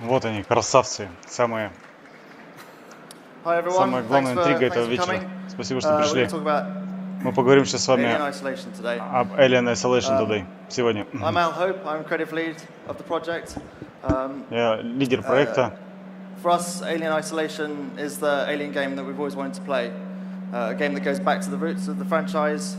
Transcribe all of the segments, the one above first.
Вот они, красавцы. Самая главная интрига этого вечера. Спасибо, что пришли. Мы поговорим сейчас с вами об Alien Isolation today, сегодня. Я лидер проекта. For us, Alien Isolation is the Alien game that we've always wanted to play. A game that goes back to the roots of the franchise,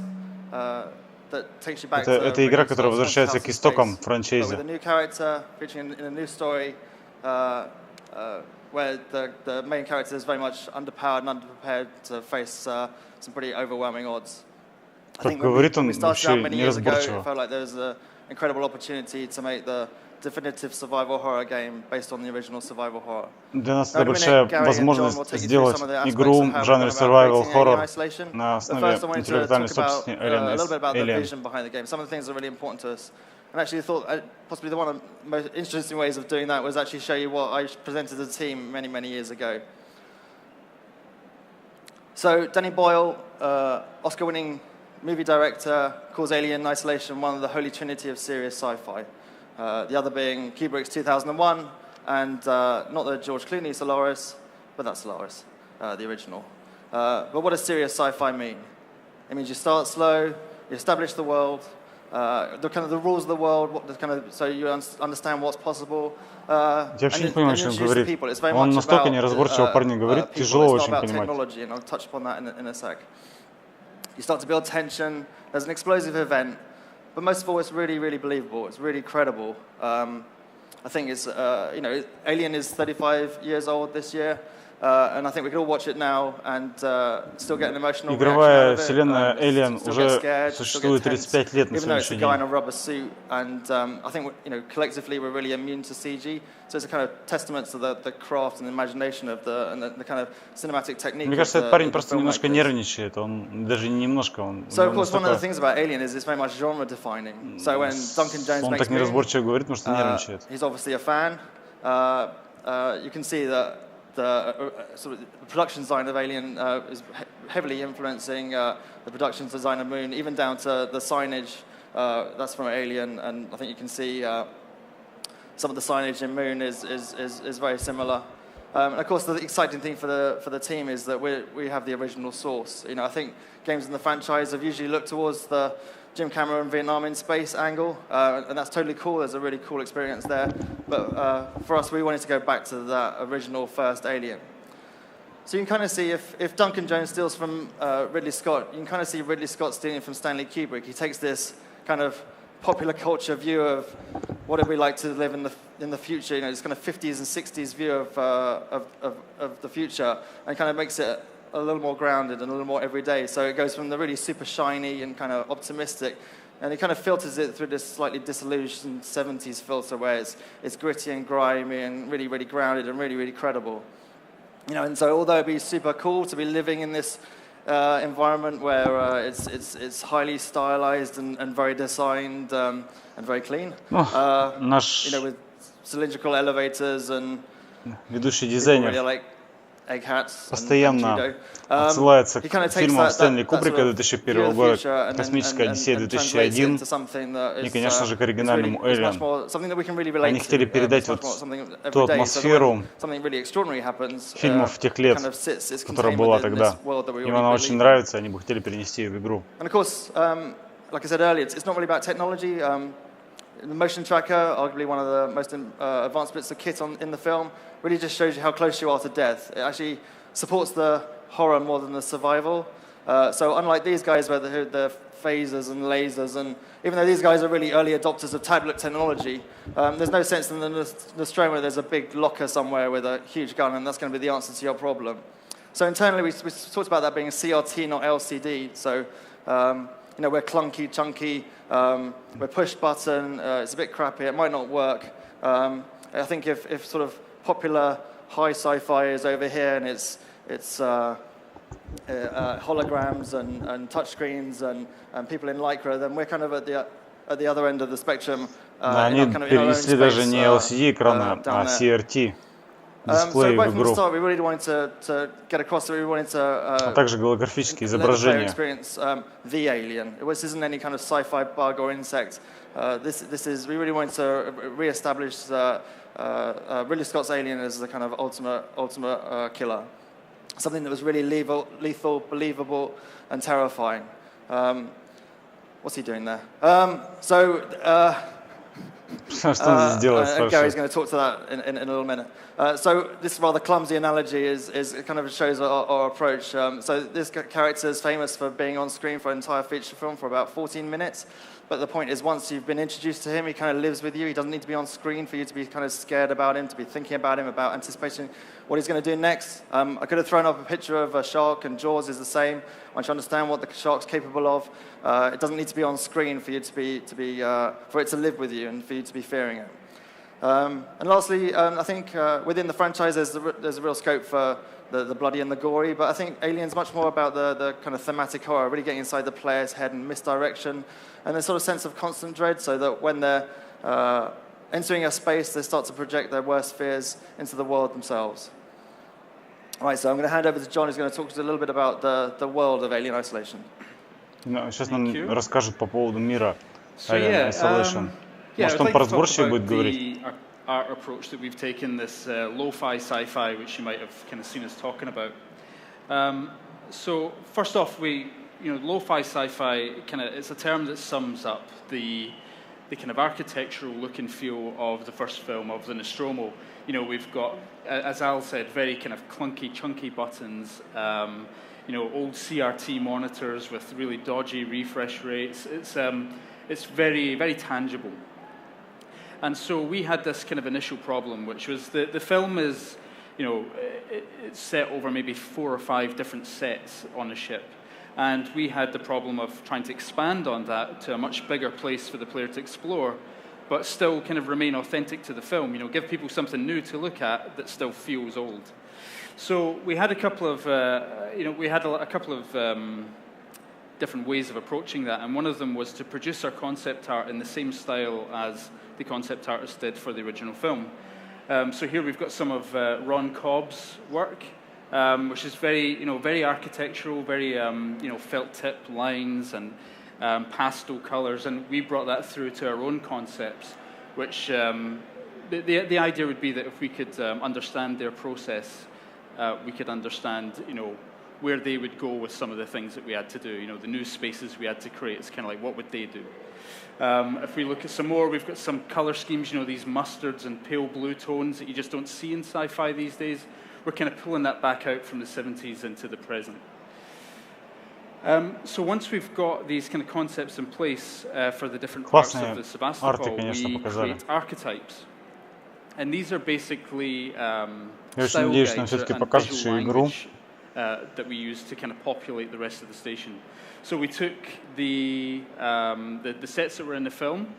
that takes you back to Это игра, которая возвращается к истокам франчайзы. With a new character, featuring in a new story, where the main character is very much underpowered and underprepared to face some pretty overwhelming odds. I think when we started out many years ago, it felt like there was an incredible opportunity to make the definitive survival horror game based on the original survival horror. Для нас это большая возможность сделать игру в жанре survival horror на основе интеллектуальной собственности Alien. Some of the things that are really important to us. And actually, I thought possibly one of the most interesting ways of doing that was actually show you what I presented to the team many, many years ago. So Danny Boyle, Oscar-winning movie director, calls Alien Isolation one of the holy trinity of serious sci-fi. The other being Kubrick's 2001, and not the George Clooney Solaris, but that's Solaris, the original. But what does serious sci-fi mean? It means you start slow, you establish the world, the rules of the world, so you understand what's possible. Я вообще не понимаю, что он говорит. Он настолько неразборчиво парень говорит, тяжело очень понимать. You start to build tension. There's an explosive event, but most of all, it's really, really believable. It's really credible. I think it's Alien is 35 years old this year. And I think we can all watch it now and still get an emotional reaction Игровая out of it. вселенная Alien уже существует 35 лет на сегодняшний день. Even though it's a guy in a rubber suit, and I think collectively we're really immune to CG. So it's a kind of testament to the craft and the imagination of the kind of cinematic technique. Мне кажется, этот парень просто немножко нервничает. Он даже не немножко, он. So of course one of the things about Alien is it's very much genre defining. So when Duncan Jones он так неразборчиво говорит, потому что нервничает. He's obviously a fan. You can see that. The sort of production design of Alien is heavily influencing the production design of Moon, even down to the signage. That's from Alien, and I think you can see some of the signage in Moon is very similar. And of course, the exciting thing for the team is that we have the original source. I think games in the franchise have usually looked towards the Jim Cameron Vietnam in space angle, and that's totally cool. There's a really cool experience there. But for us, we wanted to go back to that original first Alien. So you can kind of see if Duncan Jones steals from Ridley Scott, you can kind of see Ridley Scott stealing from Stanley Kubrick. He takes this kind of popular culture view of what it'd be like to live in the future. This kind of 50s and 60s view of the future, and kind of makes it a little more grounded and a little more everyday. So it goes from the really super shiny and kind of optimistic, and it kind of filters it through this slightly disillusioned 70s filter where it's gritty and grimy and really, really grounded and really, really credible. And so although it'd be super cool to be living in this environment where it's highly stylized and very designed and very clean, with cylindrical elevators and ведущий дизайнер постоянно отсылается к фильмам Стэнли Кубрика 2001 года, «Космическая Одиссея 2001» и, конечно же, к оригинальному «Alien». Они хотели передать вот ту атмосферу фильмов тех лет, которая была тогда. Им она очень нравится, они бы хотели перенести ее в игру. The motion tracker, arguably one of the most advanced bits of kit in the film, really just shows you how close you are to death. It actually supports the horror more than the survival. So unlike these guys where the phasers and lasers, and even though these guys are really early adopters of tablet technology, there's no sense in the Nostromo there's a big locker somewhere with a huge gun and that's going to be the answer to your problem. So internally we talked about that being a CRT, not LCD. So we're clunky, chunky, we're push button, it's a bit crappy, it might not work. I think if sort of popular high sci-fi is over here and it's holograms and touchscreens and people in Lycra, then we're kind of at the other end of the spectrum. Они перенесли даже не LCD экраны, а CRT. дисплей в игру, а также голографические изображения. The alien. This isn't any kind of sci-fi bug or insect. This is, we really wanted to re-establish Ridley Scott's Alien as the kind of ultimate killer. Something that was really lethal, believable, and terrifying. What's he doing there? Gary's going to talk to that in a little minute. So this rather clumsy analogy is kind of shows our approach. So this character is famous for being on screen for an entire feature film for about 14 minutes. But the point is, once you've been introduced to him, he kind of lives with you. He doesn't need to be on screen for you to be kind of scared about him, to be thinking about him, about anticipating what he's going to do next. I could have thrown up a picture of a shark, and Jaws is the same. Once you understand what the shark's capable of, it doesn't need to be on screen for you for it to live with you and for you to be fearing it. And lastly, I think within the franchise, there's a real scope for the bloody and the gory, but I think Alien's much more about the kind of thematic horror, really getting inside the player's head and misdirection, and a sort of sense of constant dread, so that when they're entering a space, they start to project their worst fears into the world themselves. All right, so I'm going to hand over to John, who's going to talk to us a little bit about the world of Alien Isolation. Сейчас нам расскажет по поводу мира Alien Isolation. Может, он поразборчивее будет говорить? Our approach that we've taken, this lo-fi sci-fi, which you might have kind of seen us talking about. So first off, lo-fi sci-fi it's a term that sums up the kind of architectural look and feel of the first film, of the Nostromo. We've got, as Al said, very kind of clunky, chunky buttons. Old CRT monitors with really dodgy refresh rates. It's very, very tangible. And so we had this kind of initial problem, which was the film is, it's set over maybe 4 or 5 different sets on a ship. And we had the problem of trying to expand on that to a much bigger place for the player to explore, but still kind of remain authentic to the film, give people something new to look at that still feels old. So we had a couple of, different ways of approaching that, and one of them was to produce our concept art in the same style as the concept artist did for the original film. So here we've got some of Ron Cobb's work, which is very, very architectural, very, felt tip lines and pastel colors, and we brought that through to our own concepts, which the idea would be that if we could understand their process, we could understand, where they would go with some of the things that we had to do, the new spaces we had to create. It's kind of like, what would they do? If we look at some more, we've got some color schemes, these mustards and pale blue tones that you just don't see in sci-fi these days. We're kind of pulling that back out from the 70s into the present. So once we've got these kind of concepts in place for the different parts of the Sebastopol, we create archetypes. And these are basically style guides and visual language that we use to kind of populate the rest of the station. So we took the sets that were in the film,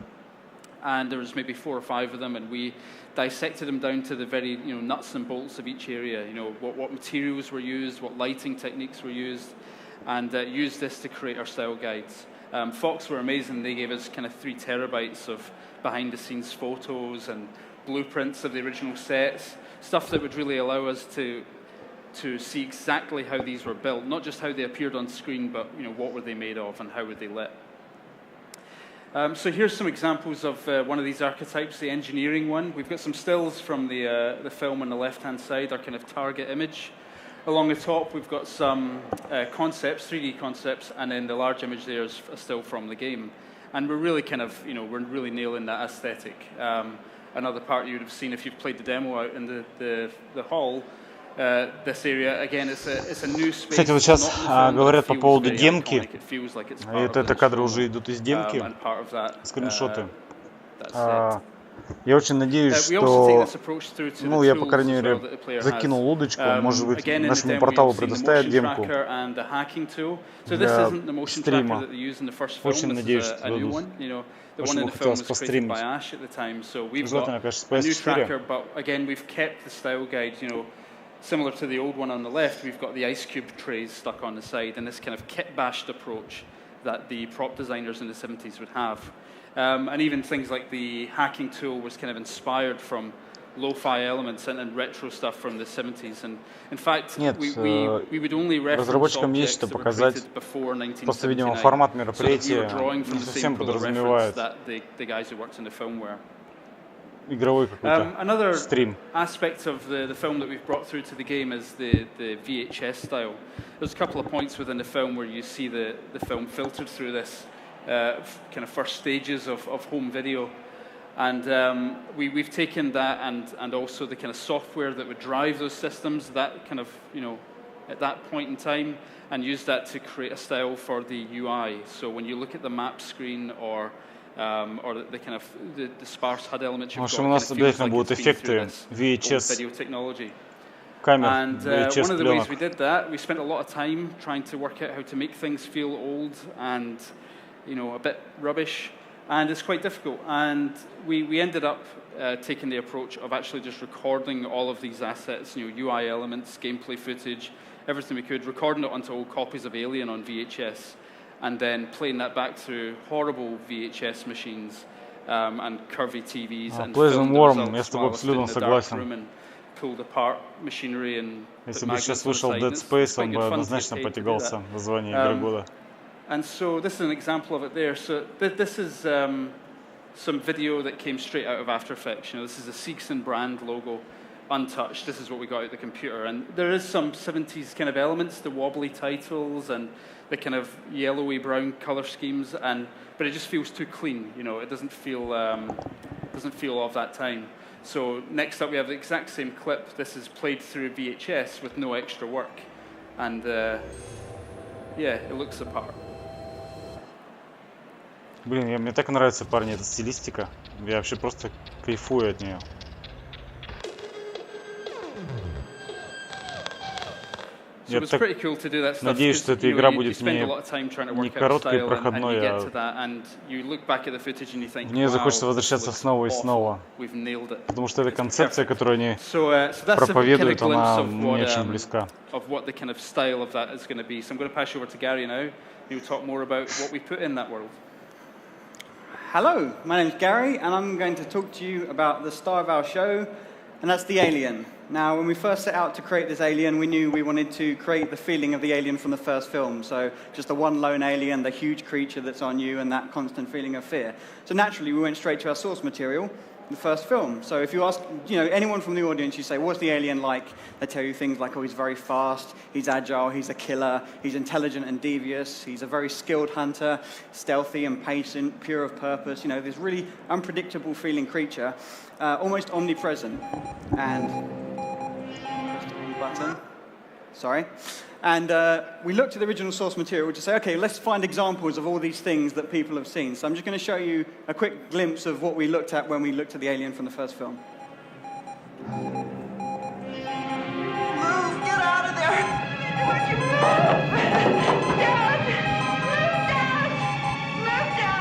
and there was maybe 4 or 5 of them, and we dissected them down to the very nuts and bolts of each area. What materials were used, what lighting techniques were used, and used this to create our style guides. Fox were amazing. They gave us kind of 3 terabytes of behind-the-scenes photos and blueprints of the original sets, stuff that would really allow us to see exactly how these were built, not just how they appeared on screen, but what were they made of and how were they lit. So here's some examples of one of these archetypes, the engineering one. We've got some stills from the film on the left-hand side, our kind of target image. Along the top, we've got some concepts, 3D concepts, and then the large image there is a still from the game. And we're really kind of, we're really nailing that aesthetic. Another part you would have seen if you've played the demo out in the hall. This area, again, it's a new space. Кстати, вот сейчас говорят по поводу демки, это кадры уже идут из демки, скриншоты. Я очень надеюсь, что, я, по крайней мере, закинул удочку, может быть, нашему порталу предоставят демку для стрима. Очень надеюсь, что дадут. Очень бы хотелось постримить. Желательно, конечно, с PS4. Similar to the old one on the left, we've got the ice cube trays stuck on the side, and this kind of kit-bashed approach that the prop designers in the 70s would have. And even things like the hacking tool was kind of inspired from lo-fi elements and retro stuff from the 70s. And in fact, Нет, we would only reference разработчикам есть objects что that were показать. created before 1979. Просто, видимо, формат So that we мероприятия were drawing from не the совсем same pool of reference подразумевает that the guys who worked in the film were. игровой какой-то Another стрим. aspect of the film that we've brought through to the game is the VHS style. There's a couple of points within the film where you see the film filtered through this kind of first stages of home video. And we've taken that and also the kind of software that would drive those systems, that kind of, at that point in time, and used that to create a style for the UI. So when you look at the map screen or the kind of the sparse HUD elements you've got, у нас обязательно будут эффекты VHS камер, and VHS one of the ways пленок. we did that, we spent a lot of time trying to work out how to make things feel old and a bit rubbish, and it's quite difficult. And we ended up taking the approach of actually just recording all of these assets, UI elements, gameplay footage, everything we could, recording it onto old copies of Alien on VHS, and then playing that back through horrible VHS machines and curvy TVs, and filmed the results while in the dark room and pulled apart machinery and Если бы сейчас вышел Dead Space, он бы однозначно потягался в звании игры года. And so this is an example of it there. So this is some video that came straight out of After Effects. This is the Seegson brand logo, untouched. This is what we got out of the computer. And there is some 70s kind of elements, the wobbly titles and the kind of yellowy brown color schemes, but it just feels too clean. It doesn't feel of that time. So next up we have the exact same clip. This is played through VHS with no extra work, and yeah, it looks the part. Блин, мне так нравится, парни, эта стилистика. Я вообще просто кайфую от нее. Я так надеюсь, что эта игра будет не короткой и проходной, а в нее захочется возвращаться снова и снова. Потому что эта концепция, которую они проповедуют, она мне очень близка. Hello, my name's Gary, and I'm going to talk to you about the star of our show, and that's the alien. Now, when we first set out to create this alien, we knew we wanted to create the feeling of the alien from the first film. So just the one lone alien, the huge creature that's on you, and that constant feeling of fear. So naturally, we went straight to our source material, the first film. So if you ask, anyone from the audience, you say, what's the alien like? They tell you things like, oh, he's very fast, he's agile, he's a killer, he's intelligent and devious, he's a very skilled hunter, stealthy and patient, pure of purpose. This really unpredictable feeling creature, almost omnipresent. And press the wrong button. Sorry. And we looked at the original source material to say, okay, let's find examples of all these things that people have seen. So I'm just going to show you a quick glimpse of what we looked at when we looked at the alien from the first film. Move! Get out of there! Why'd you move? Dad! Move, Dad! Move, Dad! Get out!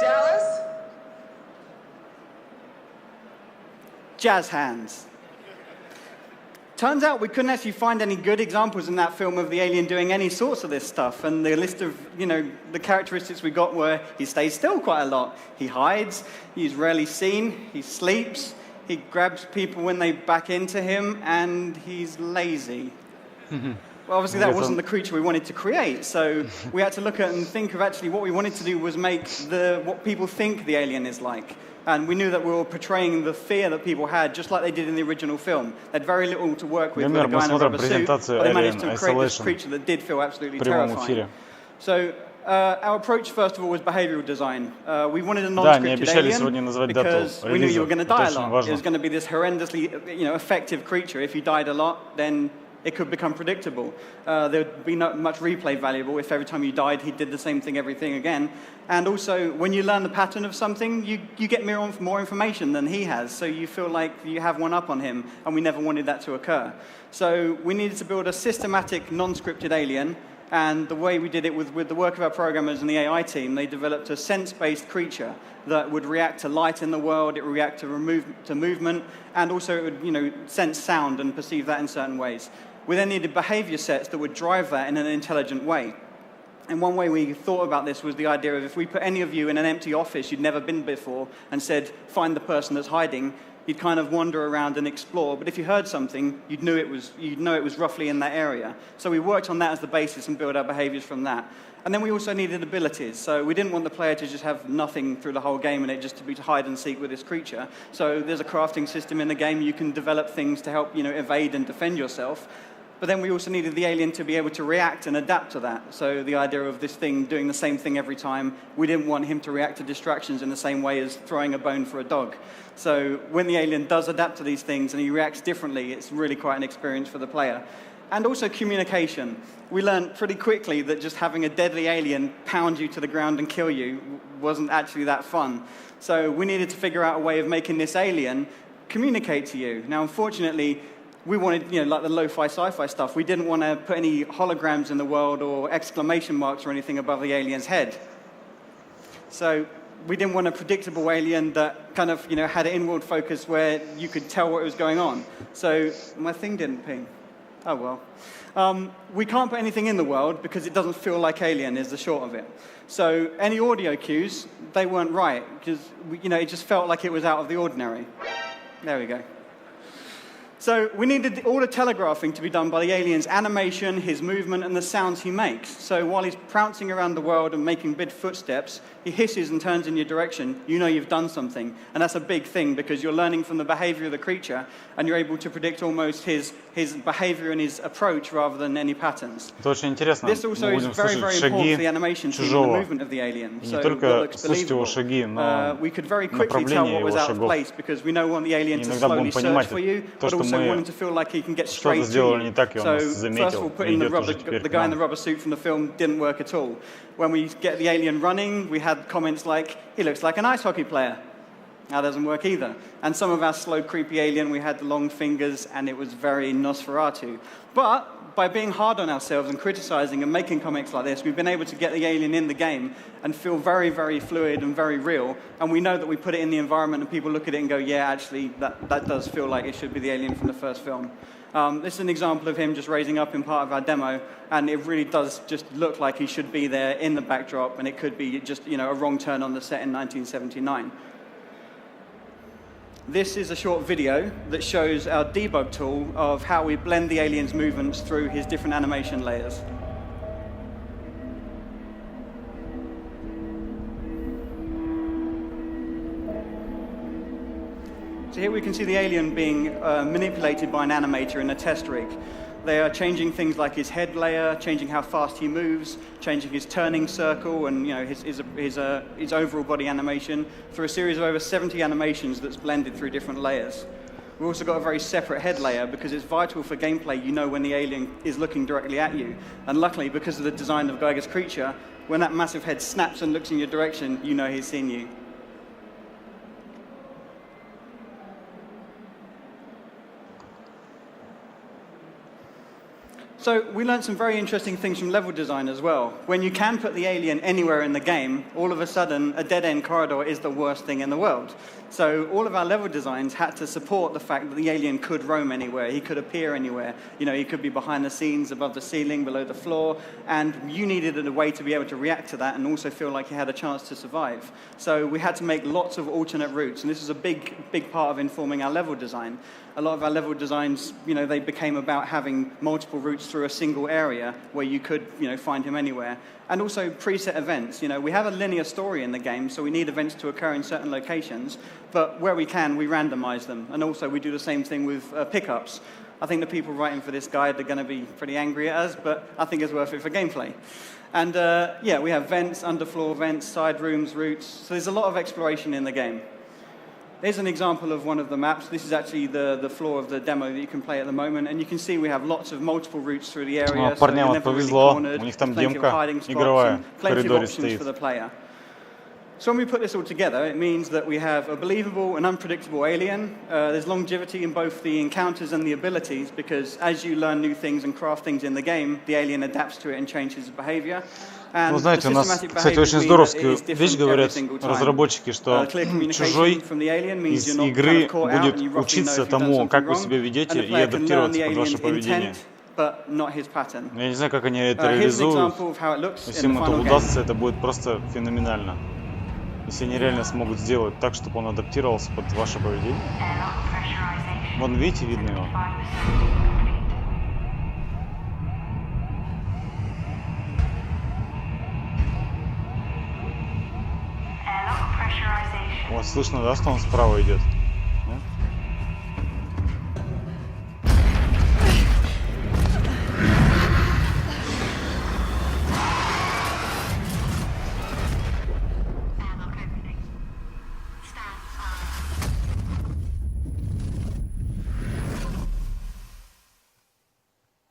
Dallas? Jazz hands. Turns out we couldn't actually find any good examples in that film of the alien doing any sorts of this stuff. And the list of, the characteristics we got were he stays still quite a lot. He hides, he's rarely seen, he sleeps, he grabs people when they back into him, and he's lazy. Well, obviously that wasn't the creature we wanted to create, so we had to look at and think of actually what we wanted to do was make what people think the alien is like. And we knew that we were portraying the fear that people had, just like they did in the original film. They had very little to work with a guy in a rubber suit, but they managed to create this creature that did feel absolutely terrifying. So our approach, first of all, was behavioral design. We wanted a non-scripted alien because we knew you were going to die a lot. It was going to be this horrendously effective creature. If you died a lot, then it could become predictable. There would be not much replay valuable if every time you died, he did the same thing, everything again. And also, when you learn the pattern of something, you get more information than he has, so you feel like you have one up on him, and we never wanted that to occur. So we needed to build a systematic, non-scripted alien, and the way we did it with the work of our programmers and the AI team, they developed a sense-based creature that would react to light in the world, it would react to movement, and also it would sense sound and perceive that in certain ways. We then needed behavior sets that would drive that in an intelligent way. And one way we thought about this was the idea of if we put any of you in an empty office you'd never been before and said, find the person that's hiding, you'd kind of wander around and explore. But if you heard something, you'd know it was roughly in that area. So we worked on that as the basis and built our behaviors from that. And then we also needed abilities. So we didn't want the player to just have nothing through the whole game and it just to be to hide and seek with this creature. So there's a crafting system in the game. You can develop things to help, evade and defend yourself. But then we also needed the alien to be able to react and adapt to that. So the idea of this thing doing the same thing every time, we didn't want him to react to distractions in the same way as throwing a bone for a dog. So when the alien does adapt to these things and he reacts differently, it's really quite an experience for the player. And also communication. We learned pretty quickly that just having a deadly alien pound you to the ground and kill you wasn't actually that fun. So we needed to figure out a way of making this alien communicate to you. Now, unfortunately, we wanted, like the lo-fi sci-fi stuff, we didn't want to put any holograms in the world or exclamation marks or anything above the alien's head. So we didn't want a predictable alien that kind of, had an inward focus where you could tell what was going on. So my thing didn't ping. Oh, well. We can't put anything in the world because it doesn't feel like Alien is the short of it. So any audio cues, they weren't right because, it just felt like it was out of the ordinary. There we go. So we needed all the telegraphing to be done by the alien's animation, his movement, and the sounds he makes. So while he's prancing around the world and making big footsteps, he hisses and turns in your direction, you've done something. And that's a big thing because you're learning from the behavior of the creature and you're able to predict almost his behavior and his approach rather than any patterns. Это очень интересно. This also is very, very important for the animation team and the movement of the alien. И не только слушать его шаги, но we could very quickly tell what was out of place because we don't want the alien to slowly search for you, but also want him to feel like he can get straight to you. So first of all, putting the guy in the rubber suit from the film didn't work at all. When we get the alien running, we had comments like, he looks like an ice hockey player. That doesn't work either. And some of our slow, creepy alien, we had the long fingers, and it was very Nosferatu. But by being hard on ourselves and criticizing and making comics like this, we've been able to get the alien in the game and feel very, very fluid and very real. And we know that we put it in the environment and people look at it and go, yeah, actually, that does feel like it should be the alien from the first film. This is an example of him just raising up in part of our demo, and it really does just look like he should be there in the backdrop, and it could be just, a wrong turn on the set in 1979. This is a short video that shows our debug tool of how we blend the alien's movements through his different animation layers. So here we can see the alien being manipulated by an animator in a test rig. They are changing things like his head layer, changing how fast he moves, changing his turning circle, and his overall body animation through a series of over 70 animations that's blended through different layers. We've also got a very separate head layer because it's vital for gameplay. When the alien is looking directly at you. And luckily, because of the design of Geiger's creature, when that massive head snaps and looks in your direction, he's seen you. So we learned some very interesting things from level design as well. When you can put the alien anywhere in the game, all of a sudden a dead-end corridor is the worst thing in the world. So all of our level designs had to support the fact that the alien could roam anywhere. He could appear anywhere. He could be behind the scenes, above the ceiling, below the floor, and you needed a way to be able to react to that and also feel like you had a chance to survive. So we had to make lots of alternate routes, and this is a big part of informing our level design. A lot of our level designs, they became about having multiple routes through a single area where you could, find him anywhere. And also preset events. We have a linear story in the game, so we need events to occur in certain locations, but where we can, we randomize them. And also we do the same thing with pickups. I think the people writing for this guide are going to be pretty angry at us, but I think it's worth it for gameplay. And we have vents, underfloor vents, side rooms, routes. So there's a lot of exploration in the game. Here's an example of one of the maps. This is actually the floor of the demo that you can play at the moment. And you can see we have lots of multiple routes through the area. Парням вот повезло, у них там демка игровая в коридоре стоит. So when we put this all together, it means that we have a believable and unpredictable alien. There's longevity in both the encounters and the abilities, because as you learn new things and craft things in the game, the alien adapts to it and changes its behavior. Ну, знаете, у нас, кстати, очень здоровскую вещь говорят разработчики, что чужой из игры будет учиться тому, как вы себя ведете, и адаптироваться под ваше поведение. but not his pattern. Я не знаю, как они это Here's an реализуют. example of how it looks Если in им the это final game. удастся, это будет просто феноменально. Если они реально смогут сделать так, чтобы он адаптировался под ваше поведение. Вон, видите, видно его. Вот слышно, да, что он справа идет? Да?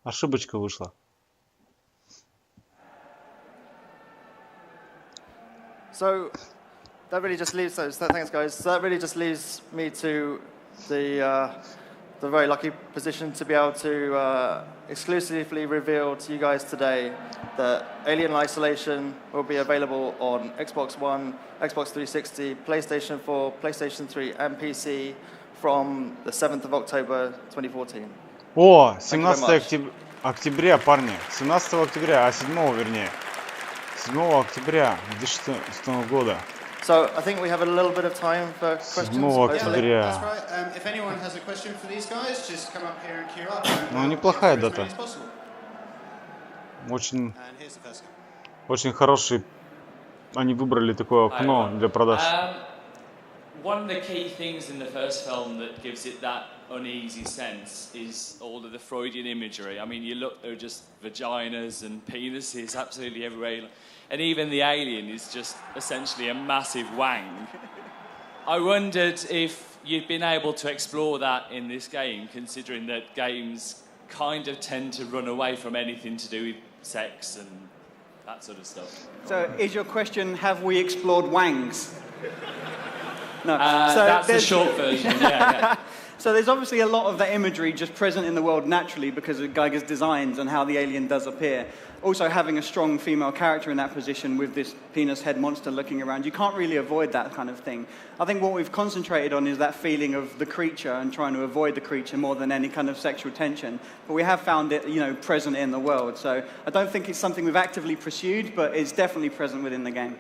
Ошибочка вышла. So that really just leaves those. Thanks, guys. So that really just leaves me to the very lucky position to be able to exclusively reveal to you guys today that Alien Isolation will be available on Xbox One, Xbox 360, PlayStation 4, PlayStation 3, and PC from the 7th of October 2014. О, 17 октября, парни. 17 октября, а 7 вернее. 7 октября 2014 года. So I think we have a little bit of time for questions. 7 октября. That's right. If anyone has a question for these guys, just come up here and queue up. Ну, неплохая дата. Очень, очень хороший. Они выбрали такое окно для продаж. One of the key things in the first film that gives it that uneasy sense is all of the Freudian imagery. I mean, you look, there are just vaginas and penises absolutely everywhere. And even the alien is just essentially a massive wang. I wondered if you'd been able to explore that in this game, considering that games kind of tend to run away from anything to do with sex and that sort of stuff. So is your question, have we explored wangs? No. So that's the short version, yeah. So there's obviously a lot of that imagery just present in the world naturally because of Geiger's designs and how the alien does appear. Also having a strong female character in that position with this penis head monster looking around, you can't really avoid that kind of thing. I think what we've concentrated on is that feeling of the creature and trying to avoid the creature more than any kind of sexual tension. But we have found it, present in the world. So I don't think it's something we've actively pursued, but it's definitely present within the game.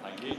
Thank you.